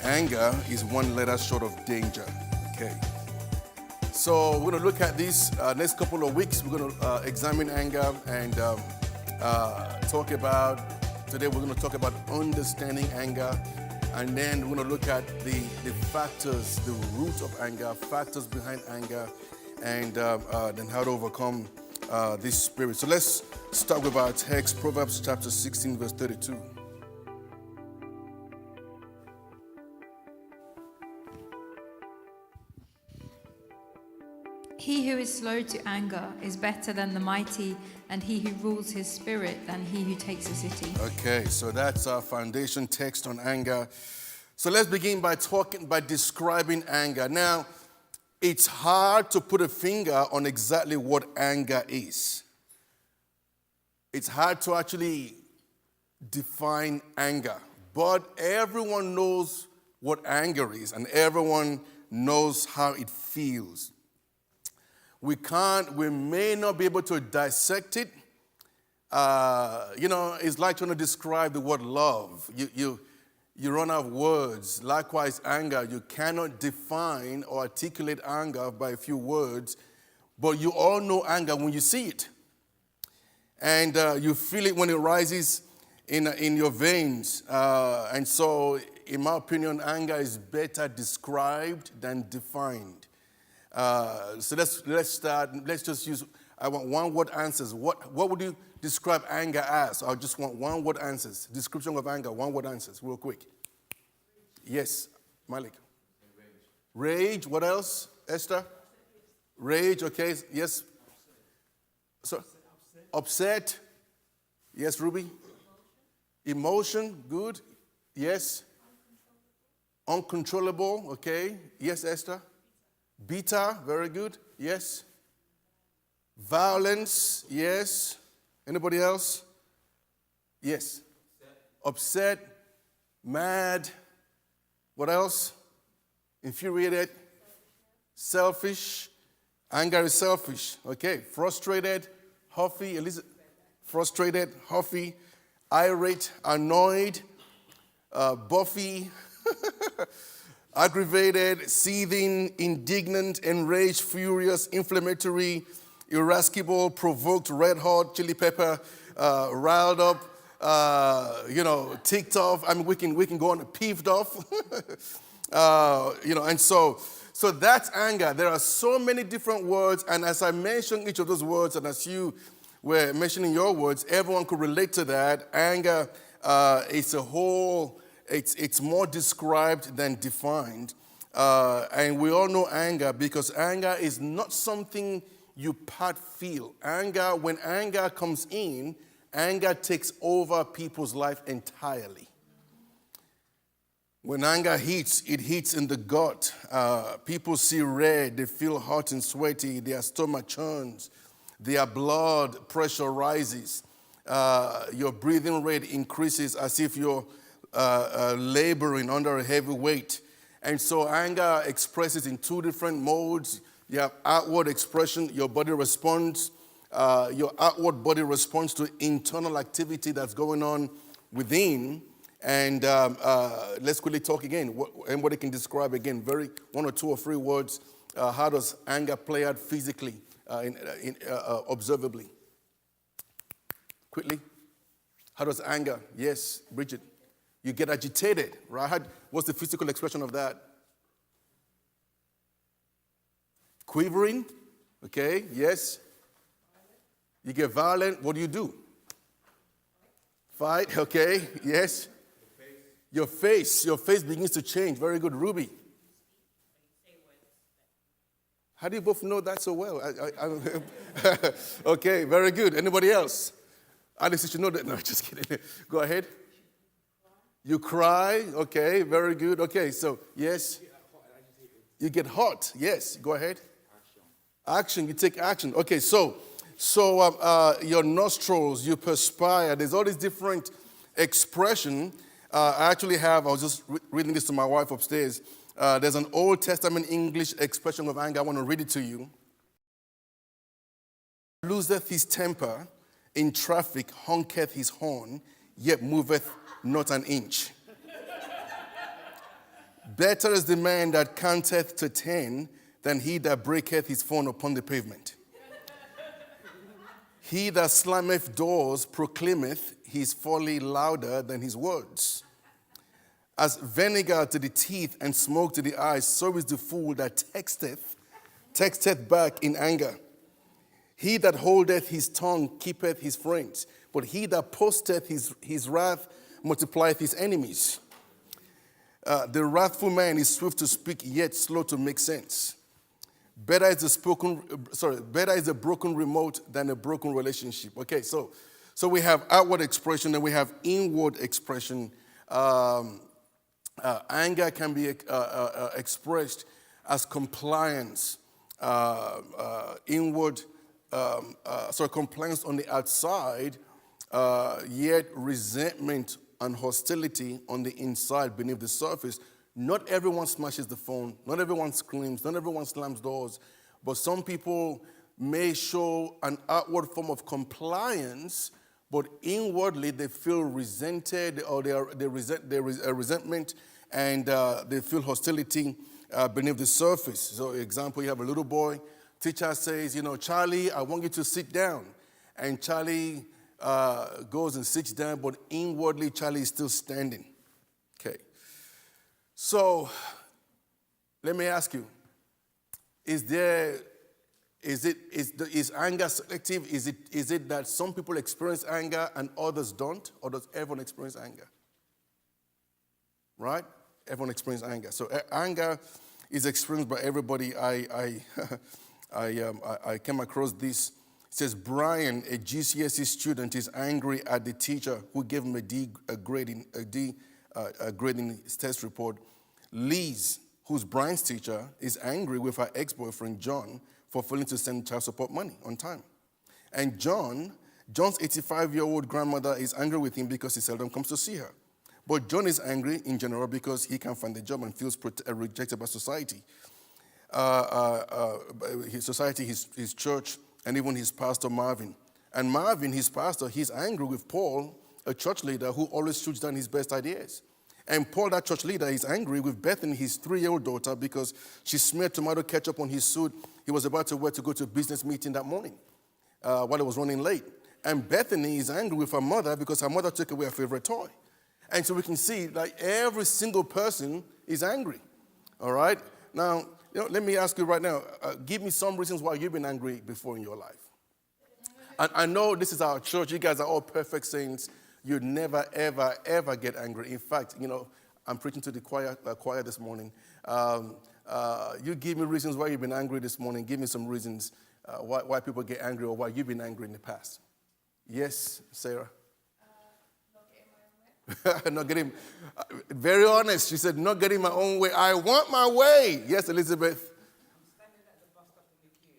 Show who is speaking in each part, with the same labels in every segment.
Speaker 1: Anger is one letter short of danger. Okay. So we're going to look at this next couple of weeks. We're going to examine anger and talk about, today we're going to talk about understanding anger. And then we're going to look at the factors, the root of anger, factors behind anger, and then how to overcome this spirit. So let's start with our text, Proverbs chapter 16, verse 32.
Speaker 2: He who is slow to anger is better than the mighty, and he who rules his spirit than he who takes a city.
Speaker 1: Okay, so that's our foundation text on anger. So let's begin by describing anger. Now, it's hard to put a finger on exactly what anger is. It's hard to actually define anger, but everyone knows what anger is, and everyone knows how it we may not be able to dissect it. It's like trying to describe the word love. You run out of words. Likewise, anger, you cannot define or articulate anger by a few words, but you all know anger when you see it. And you feel it when it rises in your veins. And so, in my opinion, anger is better described than defined. So let's start. Let's just use, I want one-word answers. What would you describe anger as? I just want one-word answers. Description of anger, one-word answers, real quick. Yes, Malik. Rage. What else, Esther? Rage, okay, yes. So, upset. Yes, Ruby. Emotion, good. Yes. Uncontrollable, okay. Yes, Esther. Bitter, very good. Yes. Violence, yes. Anybody else? Yes. Upset, mad. What else? Infuriated. Selfish. Anger is selfish. Okay. Frustrated, huffy. Frustrated, huffy. Irate, annoyed. Buffy. Aggravated, seething, indignant, enraged, furious, inflammatory, irascible, provoked, red hot, chili pepper, riled up, ticked off. I mean, we can go on peeved off, and so that's anger. There are so many different words, and as I mentioned each of those words, and as you were mentioning your words, everyone could relate to that. Anger is a whole. It's more described than defined. And we all know anger because anger is not something you part feel. Anger, when anger comes in, anger takes over people's life entirely. When anger hits, it hits in the gut. People see red, they feel hot and sweaty, their stomach churns, their blood pressure rises, your breathing rate increases as if you're laboring under a heavy weight. And so anger expresses in two different modes. You have outward expression, your body responds. Your outward body responds to internal activity that's going on within. And let's quickly talk again. Anybody can describe again, one or two or three words. How does anger play out physically, observably? Quickly. How does anger? Yes, Bridget. You get agitated, right? What's the physical expression of that? Quivering, okay, yes. You get violent, what do? Fight, okay, yes. Your face begins to change. Very good, Ruby. How do you both know that so well? Okay, very good. Anybody else? Alice, you should know that. No, just kidding. Go ahead. You cry, okay, very good. Okay, so, yes. You get hot, yes, go ahead. Action, you take action. Okay, so your nostrils, you perspire. There's all these different expression. I was just reading this to my wife upstairs. There's an Old Testament English expression of anger. I want to read it to you. Loseth his temper, in traffic honketh his horn, yet moveth not an inch. Better is the man that counteth to 10 than he that breaketh his phone upon the pavement. He that slammeth doors proclaimeth his folly louder than his words. As vinegar to the teeth and smoke to the eyes, so is the fool that texteth back in anger. He that holdeth his tongue keepeth his friends, but he that posteth his wrath multiplieth his enemies. The wrathful man is swift to speak, yet slow to make sense. Better is a broken remote than a broken relationship. Okay, so we have outward expression and we have inward expression. Anger can be expressed as compliance, compliance on the outside, yet resentment and hostility on the inside beneath the surface. Not everyone smashes the phone, not everyone screams, not everyone slams doors, but some people may show an outward form of compliance, but inwardly they feel resented or resentment and they feel hostility beneath the surface. So example, you have a little boy, teacher says, Charlie, I want you to sit down. And Charlie goes and sits down, but inwardly Charlie is still standing. Okay. So, let me ask you, is anger selective? Is it that some people experience anger and others don't? Or does everyone experience anger? Right? Everyone experiences anger. So anger is experienced by everybody. I came across this. It says, Brian, a GCSE student, is angry at the teacher who gave him a D grading his test report. Liz, who's Brian's teacher, is angry with her ex-boyfriend, John, for failing to send child support money on time. And John's 85-year-old grandmother is angry with him because he seldom comes to see her. But John is angry in general because he can't find a job and feels rejected by society. His church, and even his pastor, Marvin. And Marvin, his pastor, he's angry with Paul, a church leader who always shoots down his best ideas. And Paul, that church leader, is angry with Bethany, his 3-year-old daughter, because she smeared tomato ketchup on his suit he was about to wear to go to a business meeting that morning while he was running late. And Bethany is angry with her mother because her mother took away her favorite toy. And so we can see that every single person is angry. All right? Now, let me ask you right now, give me some reasons why you've been angry before in your life. I know this is our church. You guys are all perfect saints. You'd never, ever, ever get angry. In fact, I'm preaching to the choir this morning. You give me reasons why you've been angry this morning. Give me some reasons why people get angry or why you've been angry in the past. Yes, Sarah? Not getting, very honest. She said, not getting my own way. I want my way. Yes, Elizabeth.
Speaker 3: I'm standing at the bus stop in the queue.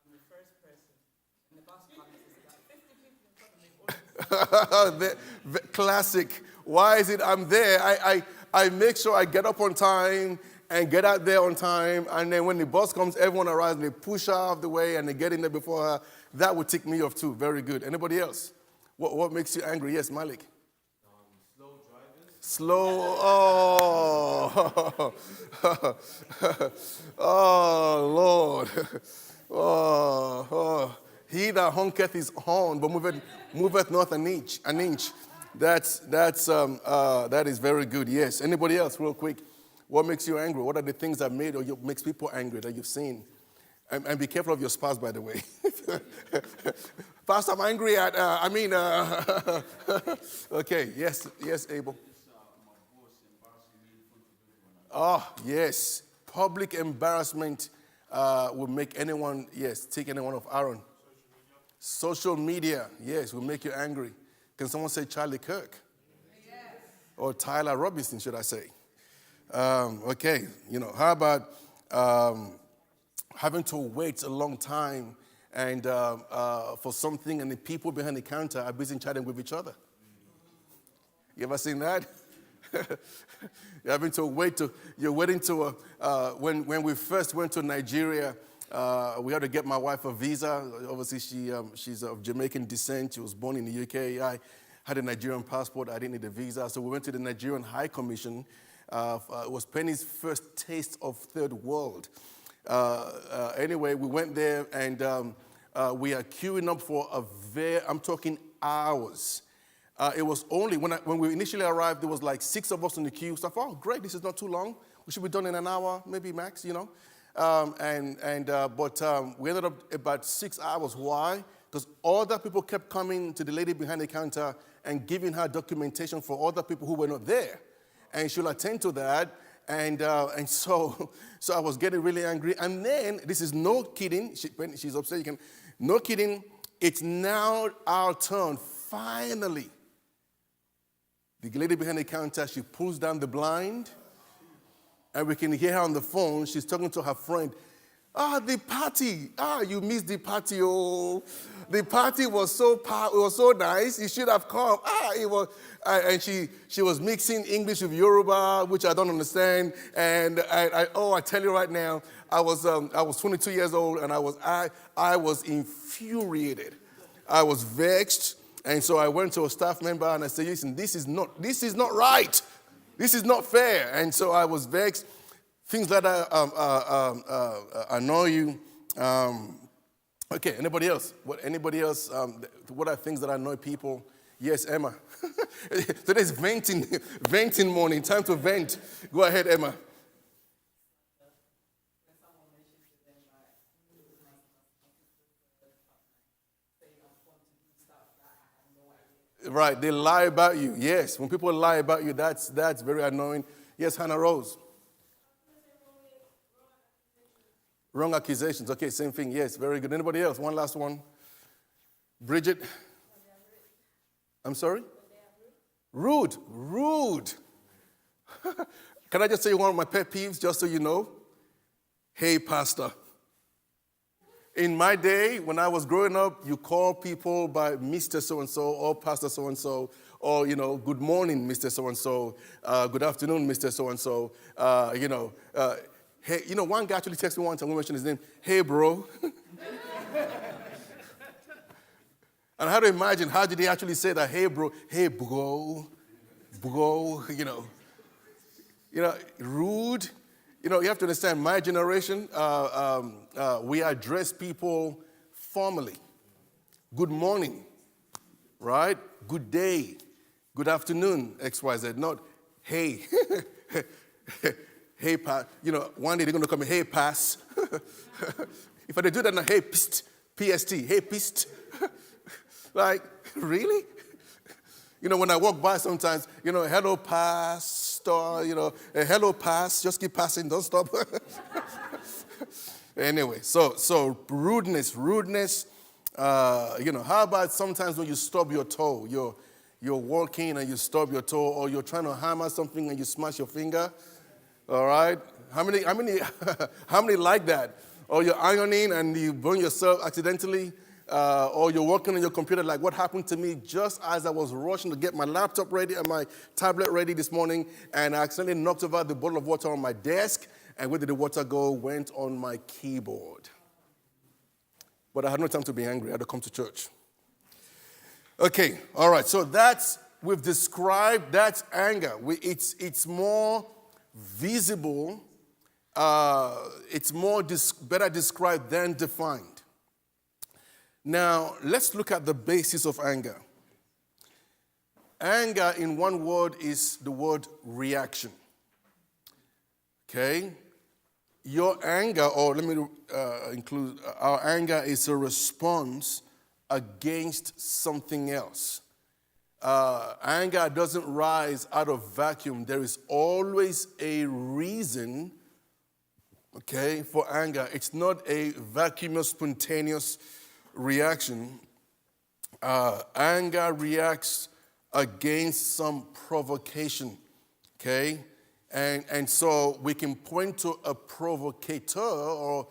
Speaker 3: I'm the first person. And the bus comes, there's about 50 people in front of me.
Speaker 1: Classic. Why is it I'm there? I make sure I get up on time and get out there on time. And then when the bus comes, everyone arrives and they push her out of the way and they get in there before her. That would tick me off too. Very good. Anybody else? What makes you angry? Yes, Malik. Slow, oh, Lord. He that honketh his horn, but moveth not an inch. That is very good, yes. Anybody else, real quick? What makes you angry? What are the things that makes people angry that you've seen? And be careful of your spouse, by the way. Pastor, I'm angry at, okay, yes, Abel. Oh, yes. Public embarrassment will make anyone, take anyone off Aaron. Social media, yes, will make you angry. Can someone say Charlie Kirk? Yes. Or Tyler Robinson, should I say? Okay, how about having to wait a long time and for something and the people behind the counter are busy chatting with each other? You ever seen that? You're having to wait you're waiting to, when we first went to Nigeria, we had to get my wife a visa. Obviously, she's of Jamaican descent. She was born in the UK. I had a Nigerian passport. I didn't need a visa. So we went to the Nigerian High Commission, It was Penny's first taste of third world. Anyway, we went there and we are queuing up for I'm talking hours. It was only, when we initially arrived, there was like 6 of us in the queue. So I thought, oh, great, this is not too long. We should be done in an hour, maybe max, you know. But we ended up about 6 hours. Why? Because other people kept coming to the lady behind the counter and giving her documentation for other people who were not there. And she'll attend to that. And so I was getting really angry. And then, this is no kidding. She's upset. No kidding. It's now our turn, finally. The lady behind the counter, she pulls down the blind. And we can hear her on the phone. She's talking to her friend. The party. You missed the party. Oh, the party was so nice. You should have come. It was. And she was mixing English with Yoruba, which I don't understand. And I tell you right now, I was 22 years old, and I was infuriated. I was vexed, and so I went to a staff member and I said, "Listen, this is not right. This is not fair." And so I was vexed. Things like that annoy you. Okay, anybody else? Anybody else? What are things that annoy people? Yes, Emma. Today's venting morning. Time to vent. Go ahead, Emma. Right, they lie about you. Yes, when people lie about you, that's very annoying. Yes, Hannah Rose. Wrong accusations. Okay, same thing. Yes, very good. Anybody else? One last one. Bridget. I'm sorry? Rude. Can I just say one of my pet peeves, just so you know? Hey, pastor. In my day, when I was growing up, you call people by Mr. So-and-so or Pastor so-and-so, or, good morning, Mr. So-and-so, good afternoon, Mr. So-and-so, hey, one guy actually texted me once, and we mentioned his name, hey, bro. And I had to imagine, how did he actually say that? Hey, bro, hey, bro, rude. You have to understand, my generation, we address people formally. Good morning, right? Good day, good afternoon, XYZ, not hey. Hey, pass. One day they're going to come in, hey, pass. If I do that now, hey, pst, PST, hey, pst. Like, really? When I walk by sometimes, hello, pastor, hello, pass, just keep passing, don't stop. Anyway, so rudeness. How about sometimes when you stub your toe, you're walking and you stub your toe, or you're trying to hammer something and you smash your finger? All right? How many like that? Or you're ironing and you burn yourself accidentally? Or you're working on your computer, like what happened to me just as I was rushing to get my laptop ready and my tablet ready this morning, and I accidentally knocked over the bottle of water on my desk, and where did the water go? Went on my keyboard. But I had no time to be angry. I had to come to church. Okay, all right, so we've described, that's anger. It's more visible, it's better described than defined. Now, let's look at the basis of anger. Anger, in one word, is the word reaction. Okay? Your anger, or let me include, our anger is a response against something else. Anger doesn't rise out of vacuum. There is always a reason, okay, for anger. It's not a vacuumous, spontaneous reaction. Anger reacts against some provocation, okay? And so we can point to a provocateur or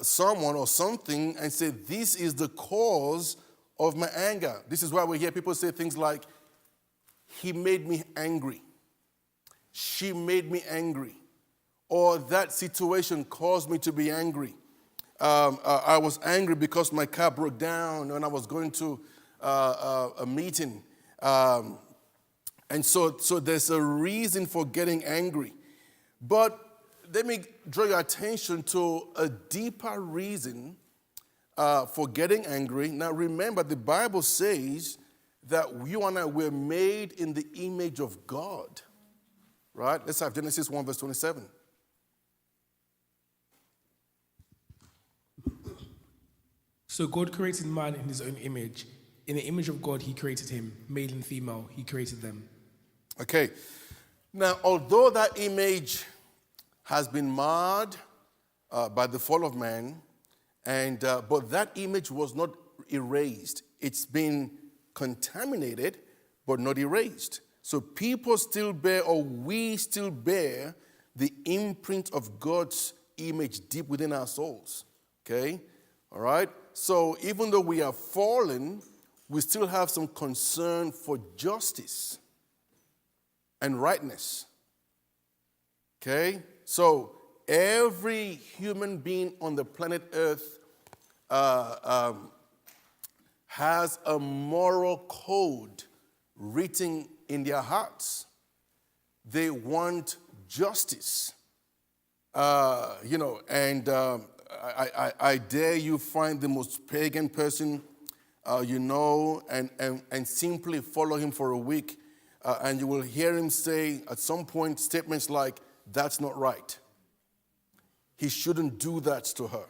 Speaker 1: someone or something and say, this is the cause of my anger. This is why we hear people say things like, he made me angry. She made me angry. Or that situation caused me to be angry. I was angry because my car broke down when I was going to a meeting. And so there's a reason for getting angry. But let me draw your attention to a deeper reason for getting angry. Now remember, the Bible says that you and I were made in the image of God. Right? Let's have Genesis 1 verse 27.
Speaker 4: So God created man in his own image. In the image of God, he created him. Male and female, he created them.
Speaker 1: Okay. Now, although that image has been marred by the fall of man, but that image was not erased. It's been contaminated, but not erased. So people still bear, or we still bear, the imprint of God's image deep within our souls. Okay? All right? So even though we are fallen, we still have some concern for justice and rightness. Okay? So every human being on the planet Earth has a moral code written in their hearts. They want justice. I dare you find the most pagan person and simply follow him for a week, and you will hear him say at some point statements like, "That's not right. He shouldn't do that to her."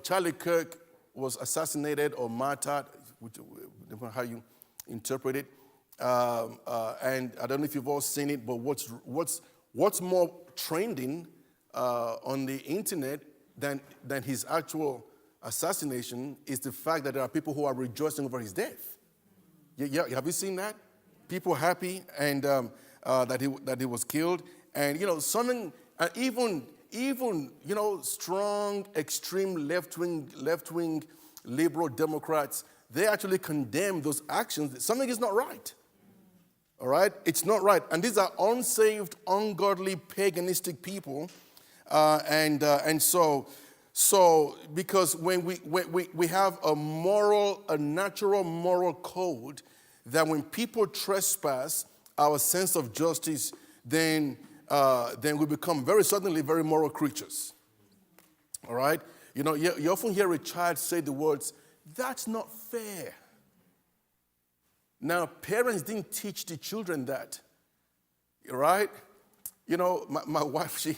Speaker 1: Charlie Kirk was assassinated or martyred, depending on how you interpret it. And I don't know if you've all seen it, but what's more trending on the internet than his actual assassination is the fact that there are people who are rejoicing over his death. Yeah, have you seen that? People happy and that he was killed, and something, even strong, extreme left-wing liberal Democrats, they actually condemn those actions. Something is not right. All right? It's not right. And these are unsaved, ungodly, paganistic people. So because when we have a natural moral code, that when people trespass our sense of justice, then we become very suddenly very moral creatures. All right? You often hear a child say the words, "That's not fair." Now, parents didn't teach the children that, right? My wife, she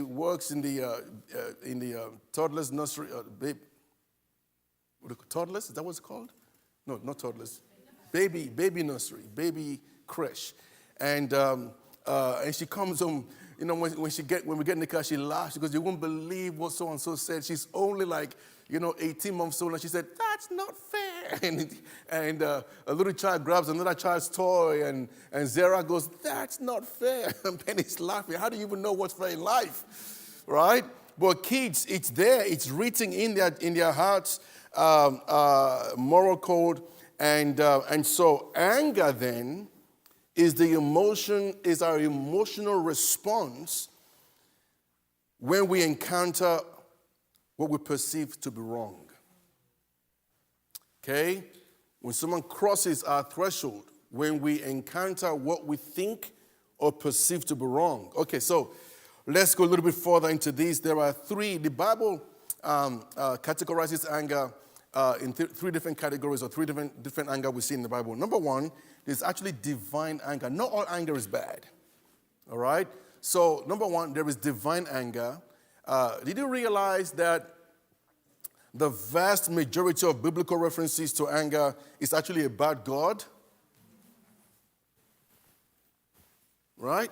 Speaker 1: works in the toddlers nursery, toddlers, is that what it's called? No, not toddlers. Baby nursery, baby creche. And she comes home, when we get in the car, she laughs because you won't believe what so-and-so said. She's only 18 months old, and she said, "That's not fair." And a little child grabs another child's toy, and Zara goes, "That's not fair." And Penny's laughing. How do you even know what's fair in life? Right? But kids, it's there. It's written in their hearts, moral code. And so anger then is our emotional response when we encounter what we perceive to be wrong. Okay? When someone crosses our threshold, when we encounter what we think or perceive to be wrong. Okay, so let's go a little bit further into these. There are three. The Bible categorizes anger in three different categories, or three different anger we see in the Bible. Number one, there's actually divine anger. Not all anger is bad. All right? So number one, there is divine anger. Did you realize that the vast majority of biblical references to anger is actually about God? Right?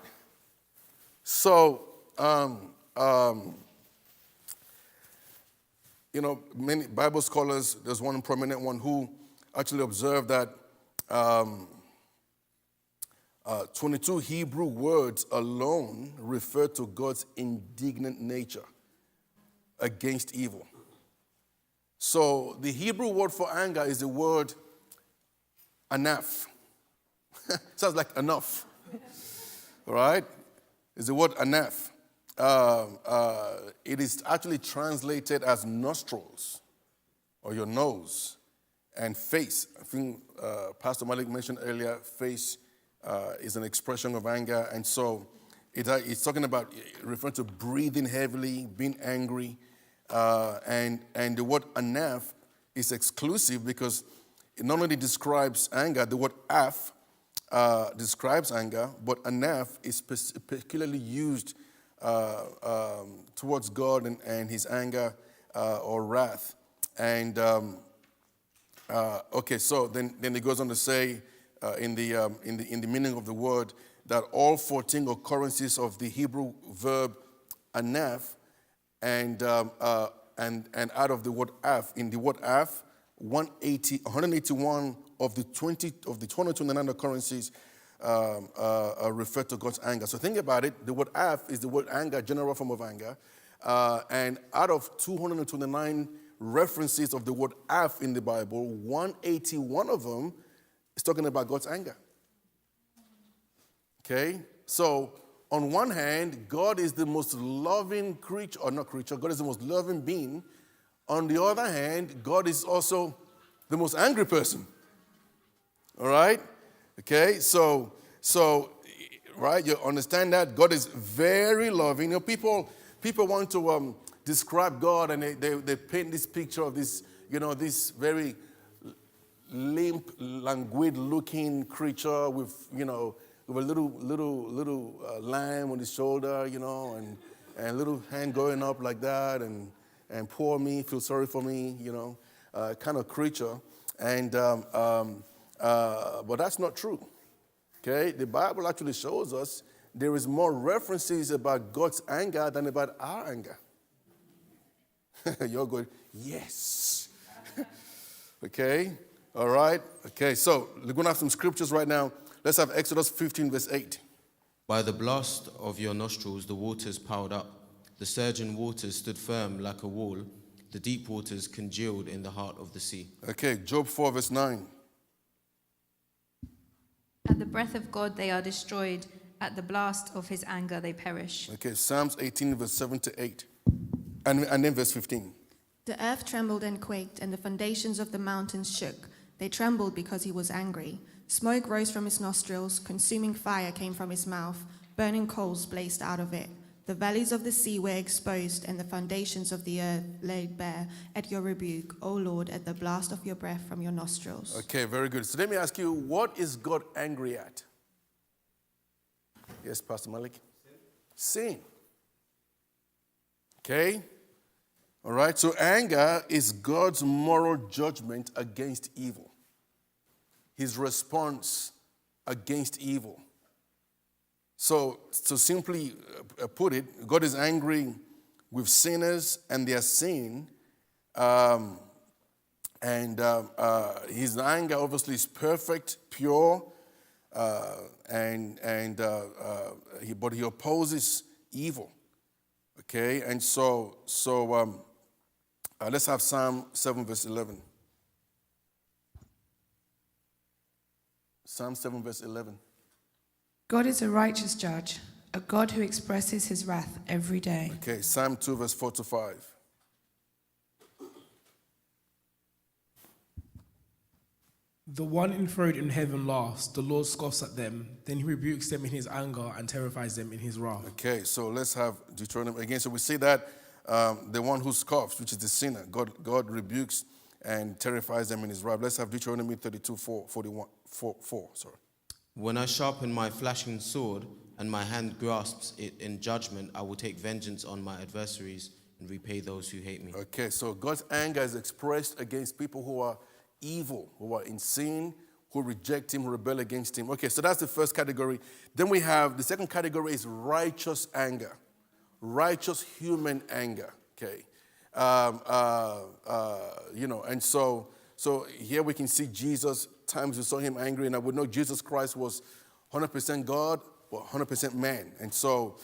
Speaker 1: So, many Bible scholars, there's one prominent one who actually observed that 22 Hebrew words alone refer to God's indignant nature against evil. So the Hebrew word for anger is the word anaf. Sounds like enough. All right? It's the word anaf. It is actually translated as nostrils or your nose. and face. I think Pastor Malik mentioned earlier, face is an expression of anger. And so it's talking about, referring to breathing heavily, being angry. And the word anaf is exclusive because it not only describes anger, the word af describes anger, but anaf is particularly used towards God and his anger or wrath. And okay, so then it goes on to say in the meaning of the word that all 14 occurrences of the Hebrew verb anaf and out of the word af, in the word af, 181 of the 229 occurrences refer to God's anger. So think about it. The word af is the word anger, general form of anger. And out of 229 references of the word af in the Bible, 181 of them is talking about God's anger. Okay? So, on one hand, God is the most loving creature, or not creature, God is the most loving being. On the other hand, God is also the most angry person. All right? Okay? So, right, you understand that? God is very loving. You know, people want to describe God and they paint this picture of this, this very limp, languid-looking creature with a little lamb on his shoulder, and a little hand going up like that, and poor me, feel sorry for me, kind of creature. And but that's not true. Okay, the Bible actually shows us there is more references about God's anger than about our anger. You're good. Yes. Okay. All right. Okay. So we're going to have some scriptures right now. Let's have Exodus 15, verse 8.
Speaker 5: By the blast of your nostrils, the waters piled up. The surging waters stood firm like a wall. The deep waters congealed in the heart of the sea.
Speaker 1: Okay. Job 4, verse 9.
Speaker 2: At the breath of God they are destroyed. At the blast of his anger they perish.
Speaker 1: Okay. Psalms 18, verse 7 to 8. And then verse 15.
Speaker 6: The earth trembled and quaked, and the foundations of the mountains shook. They trembled because he was angry. Smoke rose from his nostrils, consuming fire came from his mouth, burning coals blazed out of it. The valleys of the sea were exposed, and the foundations of the earth laid bare at your rebuke, O Lord, at the blast of your breath from your nostrils.
Speaker 1: Okay, very good. So let me ask you, what is God angry at? Yes, Pastor Malik? Sin. Okay? All right, so anger is God's moral judgment against evil. His response against evil. So to simply put it, God is angry with sinners and their sin. His anger obviously is perfect, pure, but he opposes evil. Okay, and so let's have Psalm 7, verse 11. Psalm 7, verse 11.
Speaker 7: God is a righteous judge, a God who expresses his wrath every day.
Speaker 1: Okay, Psalm 2, verse 4 to 5.
Speaker 4: The one enthroned in heaven laughs, the Lord scoffs at them, then he rebukes them in his anger and terrifies them in his wrath.
Speaker 1: Okay, so let's have Deuteronomy again. So we see that the one who scoffs, which is the sinner, God rebukes and terrifies them in his wrath. Let's have Deuteronomy 32, 4.
Speaker 5: When I sharpen my flashing sword and my hand grasps it in judgment, I will take vengeance on my adversaries and repay those who hate me.
Speaker 1: Okay, so God's anger is expressed against people who are evil, who are in sin, who reject him, who rebel against him. Okay, so that's the first category. Then we have the second category is righteous anger, righteous human anger. Okay, and so here we can see Jesus. Times we saw him angry, and I would know Jesus Christ was 100% God, but 100% man. And so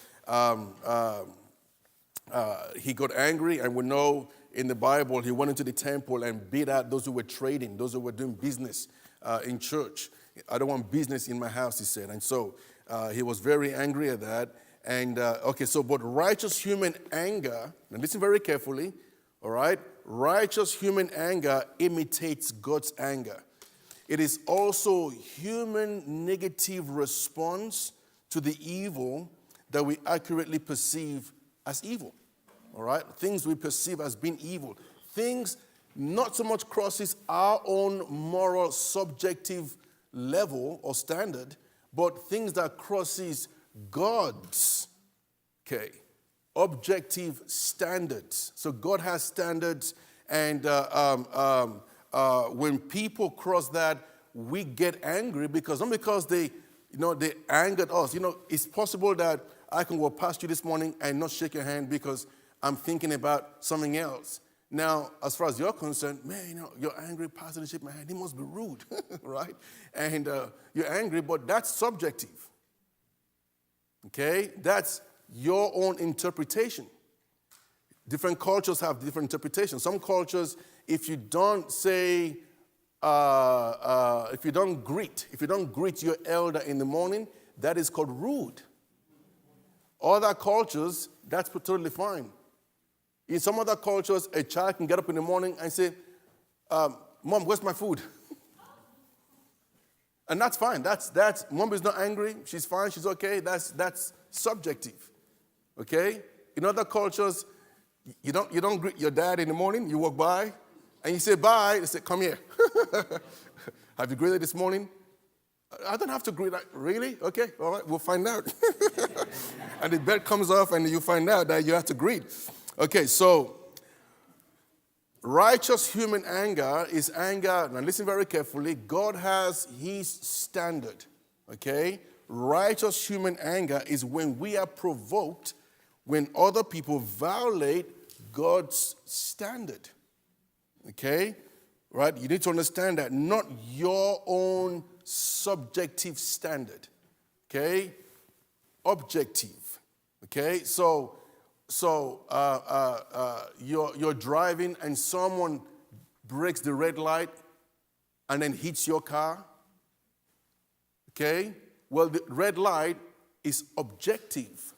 Speaker 1: he got angry, and we know in the Bible he went into the temple and beat out those who were trading, those who were doing business in church. I don't want business in my house, he said. And so he was very angry at that. And but righteous human anger, and listen very carefully, all right? righteous human anger imitates God's anger. It is also human negative response to the evil that we accurately perceive as evil. All right? Things we perceive as being evil. Things not so much crosses our own moral subjective level or standard, but things that crosses God's, objective standards. So God has standards, and when people cross that, we get angry not because they angered us. It's possible that I can walk past you this morning and not shake your hand because I'm thinking about something else. Now, as far as you're concerned, man, you're angry, Pastor didn't shake my hand. He must be rude, right? And you're angry, but that's subjective. Okay? That's your own interpretation. Different cultures have different interpretations. Some cultures, if you don't say, if you don't greet your elder in the morning, that is called rude. Other cultures, that's totally fine. In some other cultures, a child can get up in the morning and say, Mom, where's my food? And that's fine. That's Mom is not angry. She's fine. She's okay. That's subjective. Okay? In other cultures, you don't greet your dad in the morning. You walk by and you say bye. They say, come here. Have you greeted this morning? I don't have to greet. Really? Okay. All right. We'll find out. And the bed comes off and you find out that you have to greet. Okay, so righteous human anger is anger. Now listen very carefully. God has his standard. Okay? Righteous human anger is when we are provoked when other people violate God's standard. Okay? Right? You need to understand that. Not your own subjective standard. Okay? Objective. Okay? So you're driving and someone breaks the red light and then hits your car. Okay? Well, the red light is objective.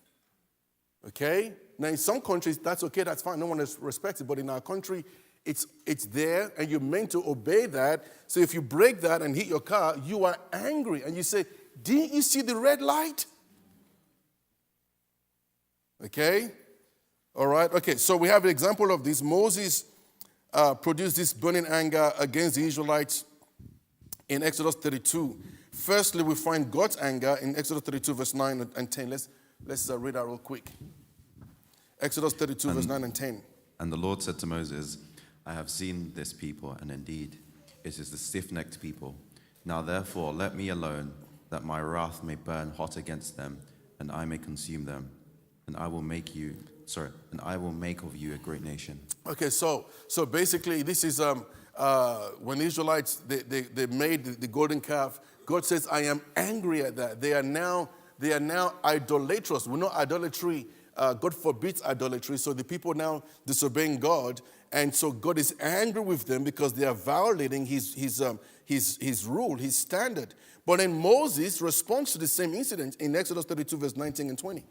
Speaker 1: Okay? Now, in some countries, that's okay, that's fine, no one respects it. But in our country, it's there and you're meant to obey that. So if you break that and hit your car, you are angry. And you say, didn't you see the red light? Okay? All right, okay, so we have an example of this. Moses produced this burning anger against the Israelites in Exodus 32. Firstly, we find God's anger in Exodus 32, verse 9 and 10. Let's read that real quick. Exodus 32, verse 9 and 10.
Speaker 8: And the Lord said to Moses, I have seen this people, and indeed it is the stiff-necked people. Now therefore let me alone, that my wrath may burn hot against them, and I may consume them, and I will make of you a great nation. Okay, so basically this is when the Israelites they made the golden calf. God says, I am angry at that. They are now idolatrous. We know idolatry. God forbids idolatry. So the people now disobeying God, and so God is angry with them because they are violating his rule, his standard. But then Moses responds to the same incident in Exodus 32, verse 19 and 20.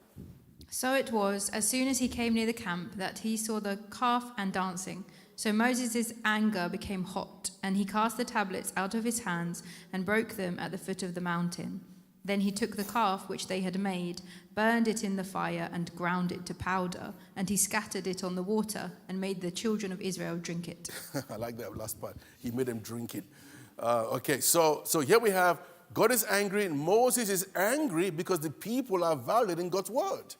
Speaker 2: So it was, as soon as he came near the camp, that he saw the calf and dancing. So Moses' anger became hot, and he cast the tablets out of his hands and broke them at the foot of the mountain. Then he took the calf which they had made, burned it in the fire, and ground it to powder. And he scattered it on the water and made the children of Israel drink it.
Speaker 1: I like that last part. He made them drink it. Okay, so here we have God is angry, and Moses is angry because the people are violating God's word.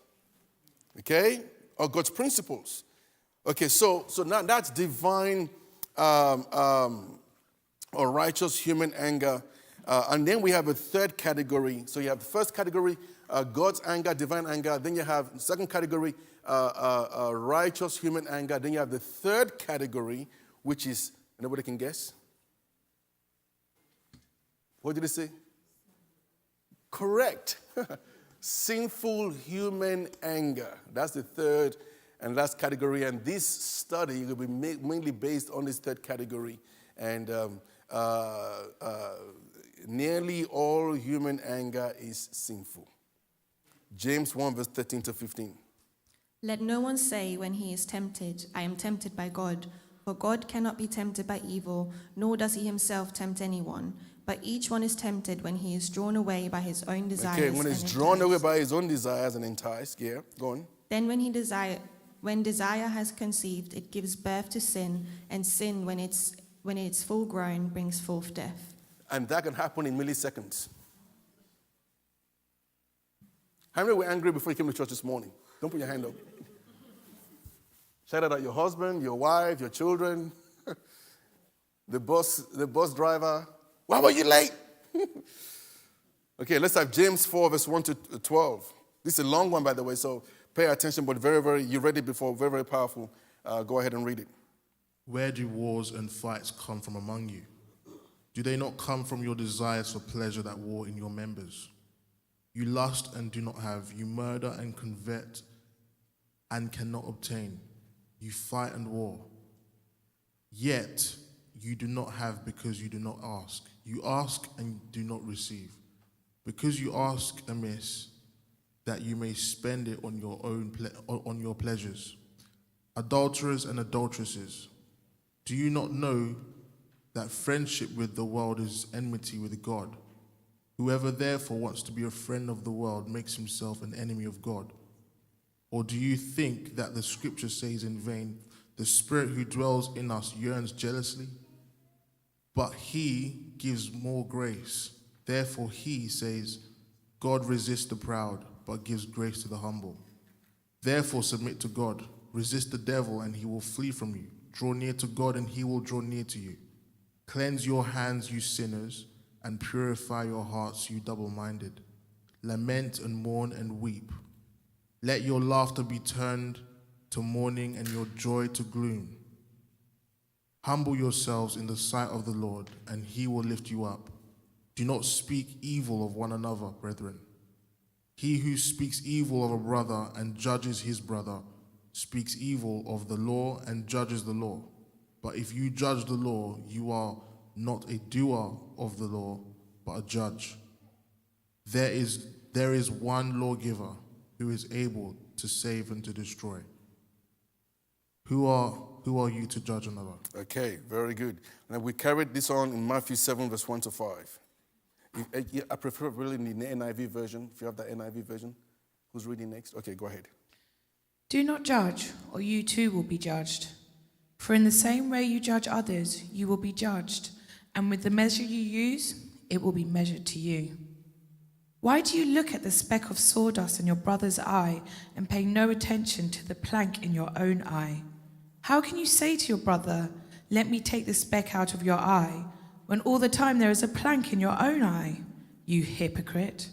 Speaker 1: Okay? Or God's principles. Okay, so now that's divine or righteous human anger. And then we have a third category. So you have the first category, God's anger, divine anger. Then you have the second category, righteous human anger. Then you have the third category, which is, nobody can guess? What did it say? Correct. Sinful human anger. That's the third and last category. And this study will be mainly based on this third category. And nearly all human anger is sinful. James 1, verse 13 to 15.
Speaker 6: Let no one say when he is tempted, I am tempted by God. For God cannot be tempted by evil, nor does he himself tempt anyone. But each one is tempted when he is drawn away by his own desires.
Speaker 1: Okay, when
Speaker 6: and
Speaker 1: he's drawn away
Speaker 6: enticed.
Speaker 1: by his own desires and enticed. Yeah, go on.
Speaker 6: Then when desire has conceived, it gives birth to sin, and sin, when it's full grown, brings forth death.
Speaker 1: And that can happen in milliseconds. How many were angry before you came to church this morning? Don't put your hand up. Shout out at your husband, your wife, your children, the bus driver. Why were you late? Okay, let's have James 4, verse 1 to 12. This is a long one, by the way, so pay attention, but you read it before, very, very powerful. Go ahead and read it.
Speaker 9: Where do wars and fights come from among you? Do they not come from your desires for pleasure that war in your members? You lust and do not have. You murder and covet and cannot obtain. You fight and war. Yet you do not have because you do not ask. You ask and do not receive, because you ask amiss, that you may spend it on your on your pleasures. Adulterers and adulteresses, do you not know that friendship with the world is enmity with God? Whoever therefore wants to be a friend of the world makes himself an enemy of God. Or do you think that the scripture says in vain, the Spirit who dwells in us yearns jealously? But he gives more grace. Therefore he says, God resists the proud, but gives grace to the humble. Therefore submit to God. Resist the devil, and he will flee from you. Draw near to God, and he will draw near to you. Cleanse your hands, you sinners, and purify your hearts, you double-minded. Lament and mourn and weep. Let your laughter be turned to mourning and your joy to gloom. Humble yourselves in the sight of the Lord, and he will lift you up. Do not speak evil of one another, brethren. He who speaks evil of a brother and judges his brother speaks evil of the law and judges the law. But if you judge the law, you are not a doer of the law, but a judge. There is one lawgiver who is able to save and to destroy. Who are you to judge another?
Speaker 1: Okay, very good. Now we carried this on in Matthew 7, verse 1 to 5. I prefer really in the NIV version, if you have that NIV version. Who's reading next? Okay, go ahead.
Speaker 7: Do not judge, or you too will be judged. For in the same way you judge others, you will be judged, and with the measure you use, it will be measured to you. Why do you look at the speck of sawdust in your brother's eye and pay no attention to the plank in your own eye? How can you say to your brother, let me take the speck out of your eye, when all the time there is a plank in your own eye? You hypocrite.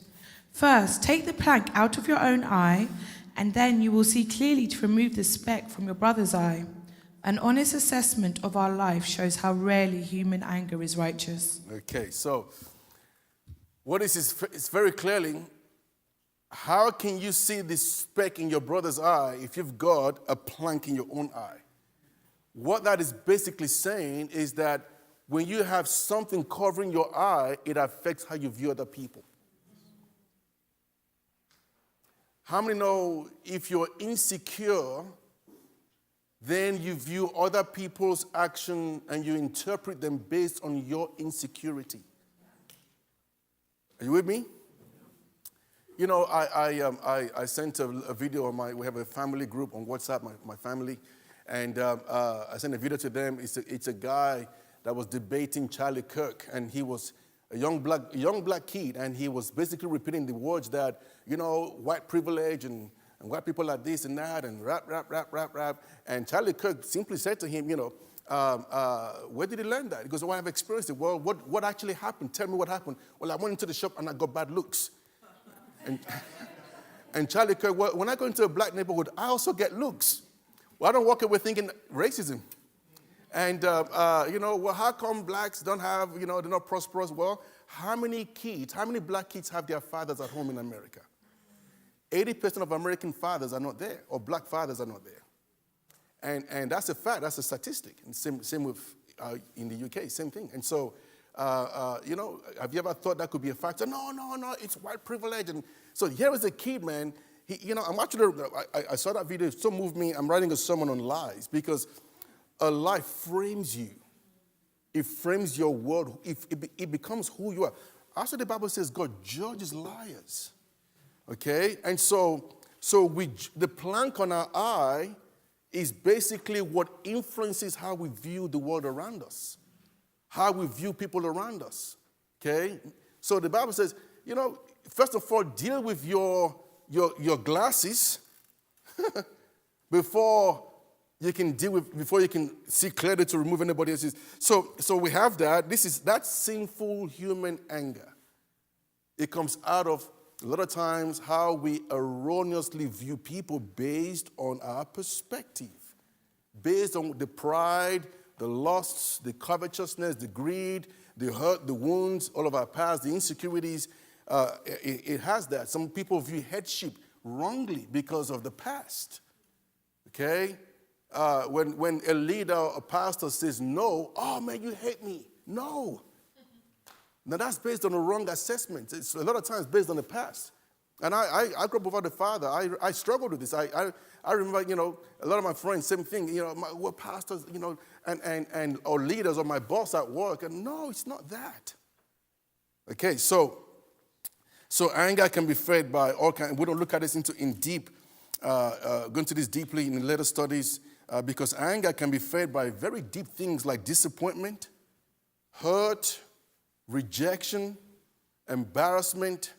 Speaker 7: First, take the plank out of your own eye, and then you will see clearly to remove the speck from your brother's eye. An honest assessment of our life shows how rarely human anger is righteous.
Speaker 1: Okay, so what is it's very clearly, how can you see this speck in your brother's eye if you've got a plank in your own eye? What that is basically saying is that when you have something covering your eye, it affects how you view other people. How many know if you're insecure, then you view other people's action and you interpret them based on your insecurity? Are you with me? You know, I sent a video on we have a family group on WhatsApp, my family, and I sent a video to them. It's a guy that was debating Charlie Kirk, and he was a young black kid, and he was basically repeating the words that, you know, white privilege and white people are this and that, and rap. And Charlie Kirk simply said to him, you know, where did he learn that? He goes, oh, I've experienced it. Well, what actually happened? Tell me what happened. Well, I went into the shop and I got bad looks. And Charlie Kirk, well, when I go into a black neighborhood, I also get looks. Well, I don't walk away thinking racism. And, you know, well, how come blacks don't have, you know, they're not prosperous? Well, how many black kids have their fathers at home in America? 80% of American fathers are not there, or black fathers are not there. And that's a fact, that's a statistic. And same with in the UK, same thing. And so, you know, have you ever thought that could be a factor? No, it's white privilege. And so here is a kid, man. You know, I saw that video, it so moved me. I'm writing a sermon on lies because a lie frames you. It frames your world. It becomes who you are. After the Bible says God judges liars. Okay? And so the plank on our eye is basically what influences how we view the world around us, how we view people around us. Okay? So the Bible says, first of all, deal with your glasses before you can see clearly to remove anybody else's. So we have that. That's sinful human anger. It comes out of a lot of times how we erroneously view people based on our perspective, based on the pride, the lusts, the covetousness, the greed, the hurt, the wounds, all of our past, the insecurities. It has that. Some people view headship wrongly because of the past. Okay? When a leader or a pastor says no, oh man, you hate me. No. Now that's based on a wrong assessment. It's a lot of times based on the past. And I grew up without a father. I struggled with this. I remember, a lot of my friends, same thing, we're pastors, and or leaders or my boss at work. And no, it's not that. Okay, so anger can be fed by all kinds. We don't look at this in deep, go into this deeply in later studies, because anger can be fed by very deep things like disappointment, hurt, rejection, embarrassment,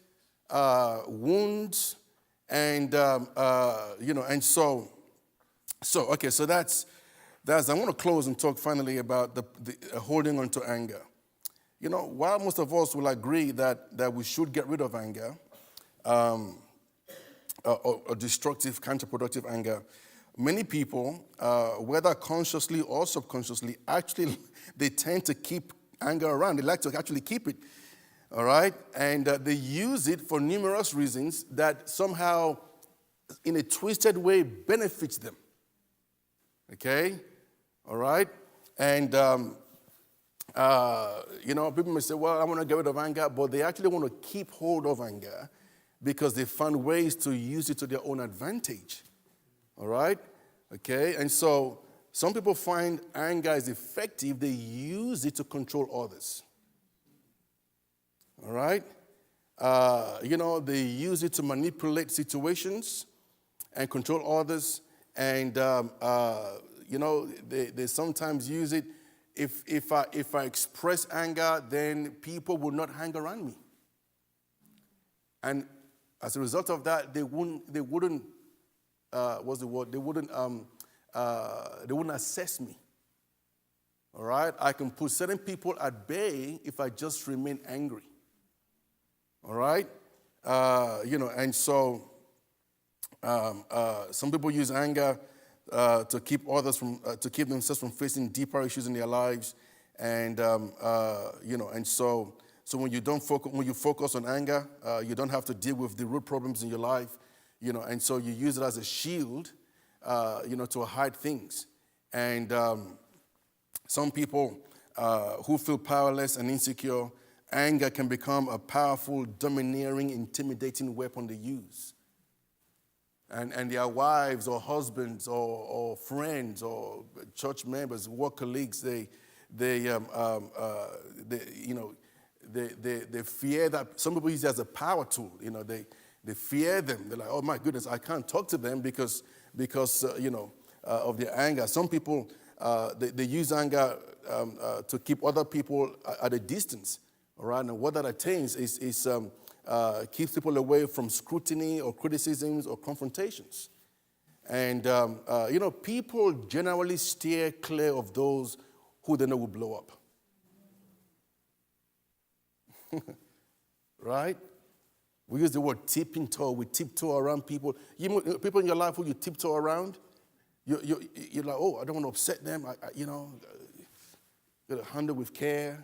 Speaker 1: wounds, and and so that's. I want to close and talk finally about the holding on to anger. While most of us will agree that we should get rid of anger, or destructive, counterproductive anger, many people, whether consciously or subconsciously, actually they tend to keep anger around. They like to actually keep it, all right? And they use it for numerous reasons that somehow, in a twisted way, benefits them, okay? All right? And, people may say, well, I want to get rid of anger, but they actually want to keep hold of anger because they found ways to use it to their own advantage, all right? Okay? And so some people find anger is effective. They use it to control others. All right? They use it to manipulate situations and control others. And, they sometimes use it. If I express anger, then people will not hang around me. And as a result of that, they wouldn't assess me. All right? I can put certain people at bay if I just remain angry. All right? And so some people use anger to keep others to keep themselves from facing deeper issues in their lives. And, and so when you focus on anger, you don't have to deal with the root problems in your life, and so you use it as a shield, to hide things. And some people who feel powerless and insecure, anger can become a powerful, domineering, intimidating weapon they use. And their wives or husbands or friends or church members, work colleagues, they fear that. Some people use it as a power tool. They fear them. They're like, oh my goodness, I can't talk to them because of their anger. Some people they use anger to keep other people at a distance. All right, and what that attains is keeps people away from scrutiny or criticisms or confrontations. And people generally steer clear of those who they know will blow up. Right? We use the word tipping toe. We tiptoe around people. People in your life who you tiptoe around, you're like, oh, I don't want to upset them. Got to handle with care,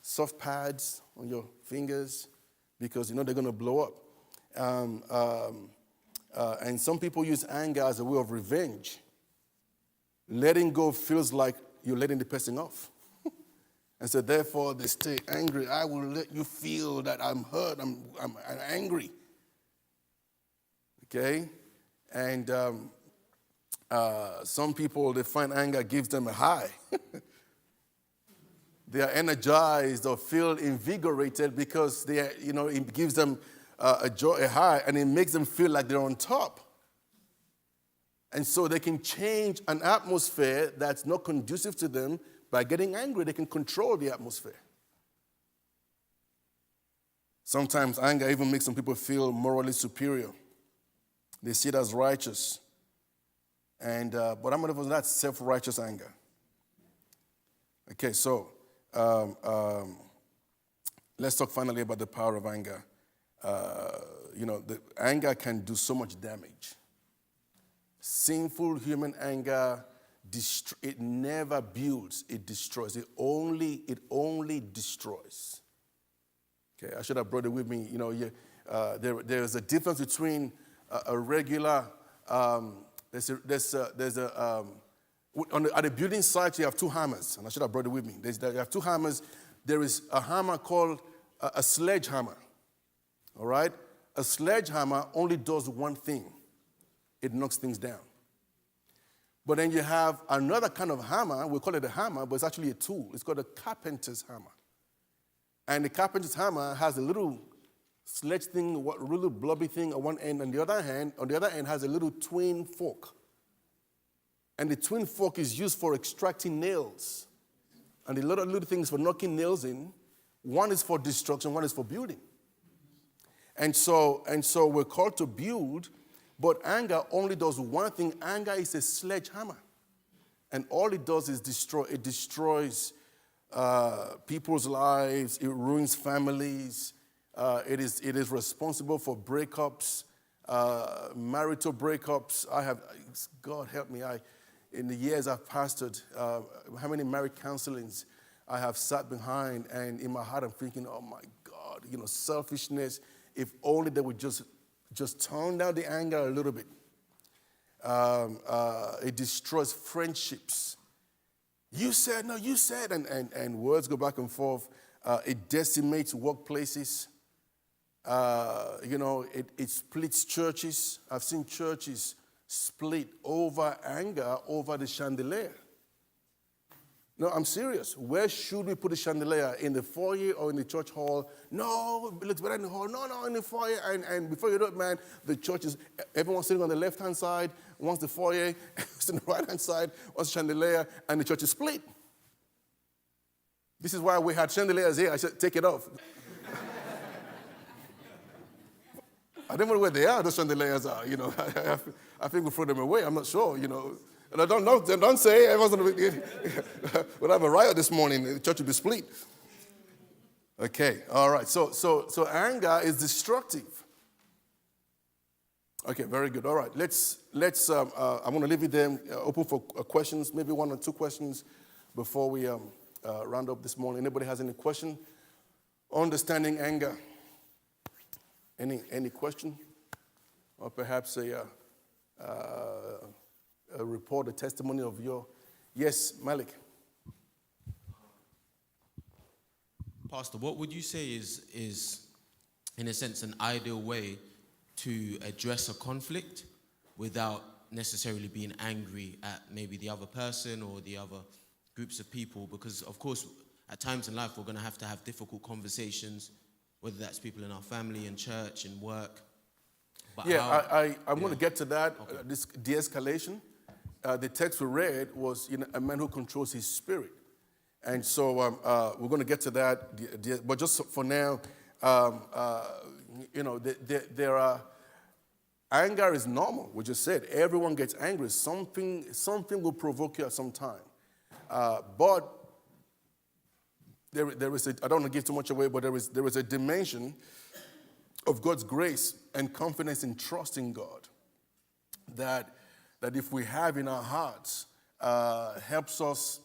Speaker 1: soft pads on your fingers because they're going to blow up. And some people use anger as a way of revenge. Letting go feels like you're letting the person off. And so therefore they stay angry. I will let you feel that I'm hurt, I'm angry. Okay? And Some people, they find anger gives them a high. They are energized or feel invigorated because it gives them a joy, a high, and it makes them feel like they're on top. And so they can change an atmosphere that's not conducive to them by getting angry. They can control the atmosphere. Sometimes anger even makes some people feel morally superior. They see it as righteous. But I'm going to that's self-righteous anger. Okay, so let's talk finally about the power of anger. The anger can do so much damage. Sinful human anger, it never builds, it destroys. It only destroys. Okay, I should have brought it with me. There's a difference between a regular. At the building site, you have two hammers, and I should have brought it with me. You have two hammers. There is a hammer called a sledgehammer. All right, a sledgehammer only does one thing. It knocks things down. But then you have another kind of hammer. We call it a hammer, but it's actually a tool. It's called a carpenter's hammer. And the carpenter's hammer has a little sledge thing, a little blobby thing on one end. On the other end has a little twin fork. And the twin fork is used for extracting nails. And the little things for knocking nails in. One is for destruction, one is for building. And so we're called to build. But anger only does one thing. Anger is a sledgehammer. And all it does is destroy. It destroys people's lives. It ruins families. It is responsible for breakups, marital breakups. God help me, in the years I've pastored, how many marriage counselings I have sat behind, and in my heart I'm thinking, oh my God, selfishness. If only they would just tone down the anger a little bit. It destroys friendships. You said, no, you said, and words go back and forth. It decimates workplaces. It splits churches. I've seen churches split over anger over the chandelier. No, I'm serious. Where should we put the chandelier? In the foyer or in the church hall? No, it looks better in the hall. No, in the foyer. And before you know it, man, the church is, everyone's sitting on the left-hand side, one's the foyer, one's on the right-hand side, one's the chandelier, and the church is split. This is why we had chandeliers here. I said, take it off. I don't know where they are, those chandeliers are, I think we'll throw them away. I'm not sure, And don't say everyone's we'll have a riot this morning. The church will be split. Okay, all right. So anger is destructive. Okay, very good. All right. Let's. I'm going to leave it there, open for questions. Maybe one or two questions before we round up this morning. Anybody has any question? Understanding anger. Any question, or perhaps a report, a testimony of your... Yes, Malik.
Speaker 5: Pastor, what would you say is, in a sense, an ideal way to address a conflict without necessarily being angry at maybe the other person or the other groups of people? Because, of course, at times in life, we're going to have difficult conversations, whether that's people in our family, in church, in work. But I'm going to get to that, okay. This de-escalation. The text we read was a man who controls his spirit. And so we're going to get to that. But just for now, there are... Anger is normal, we just said. Everyone gets angry. Something will provoke you at some time. But there is I don't want to give too much away, but there is a dimension of God's grace and confidence and trust in God that if we have in our hearts, helps us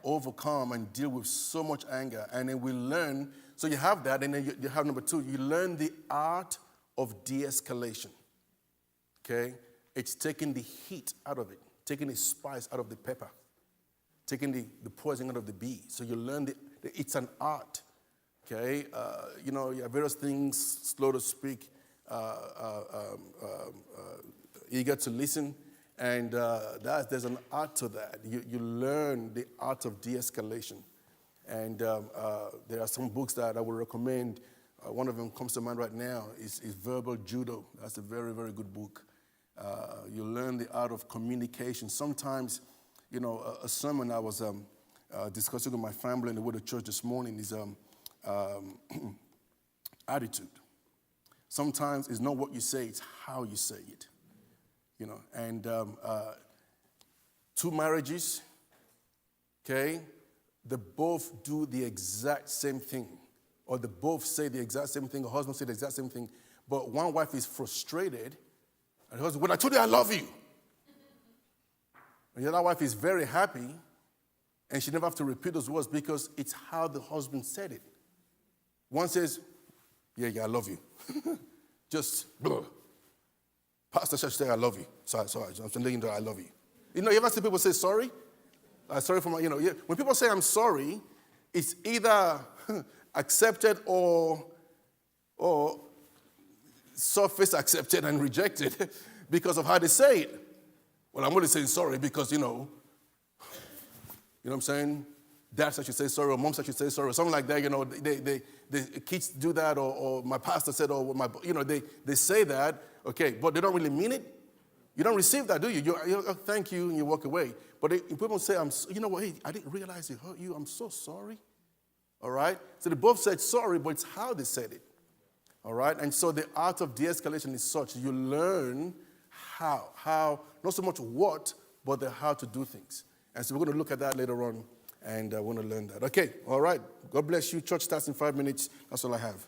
Speaker 5: overcome and deal with so much anger. And then we learn, so you have that, and then you have number two, you learn the art of de-escalation. Okay? It's taking the heat out of it, taking the spice out of the pepper, taking the poison out of the bee. So you learn it's an art. Okay? You have various things, slow to speak, eager to listen, And there's an art to that. You learn the art of de-escalation. And there are some books that I would recommend. One of them comes to mind right now is Verbal Judo. That's a very, very good book. You learn the art of communication. Sometimes, a sermon I was discussing with my family in the way to church this morning is attitude. Sometimes it's not what you say, it's how you say it. And two marriages, okay, they both do the exact same thing, or they both say the exact same thing, or husband say the exact same thing, but one wife is frustrated, and the husband, well, I told you I love you. And the other wife is very happy, and she never have to repeat those words because it's how the husband said it. One says, yeah, I love you. Just, blah. Pastor Church say, I love you. Sorry, I'm letting you know I love you. You ever see people say sorry? Sorry for my, when people say I'm sorry, it's either accepted or surface accepted and rejected because of how they say it. Well, I'm only saying sorry because, you know what I'm saying? Dad said you say sorry, or mom said you say sorry, or something like that. The kids do that, or my pastor said, or they say that, okay, but they don't really mean it. You don't receive that, do you? You thank you, and you walk away. But if people say, hey, I didn't realize it hurt you. I'm so sorry. All right? So they both said sorry, but it's how they said it. All right? And so the art of de-escalation is such. You learn how, not so much what, but the how to do things. And so we're going to look at that later on, and I want to learn that. Okay, all right. God bless you. Church starts in 5 minutes. That's all I have.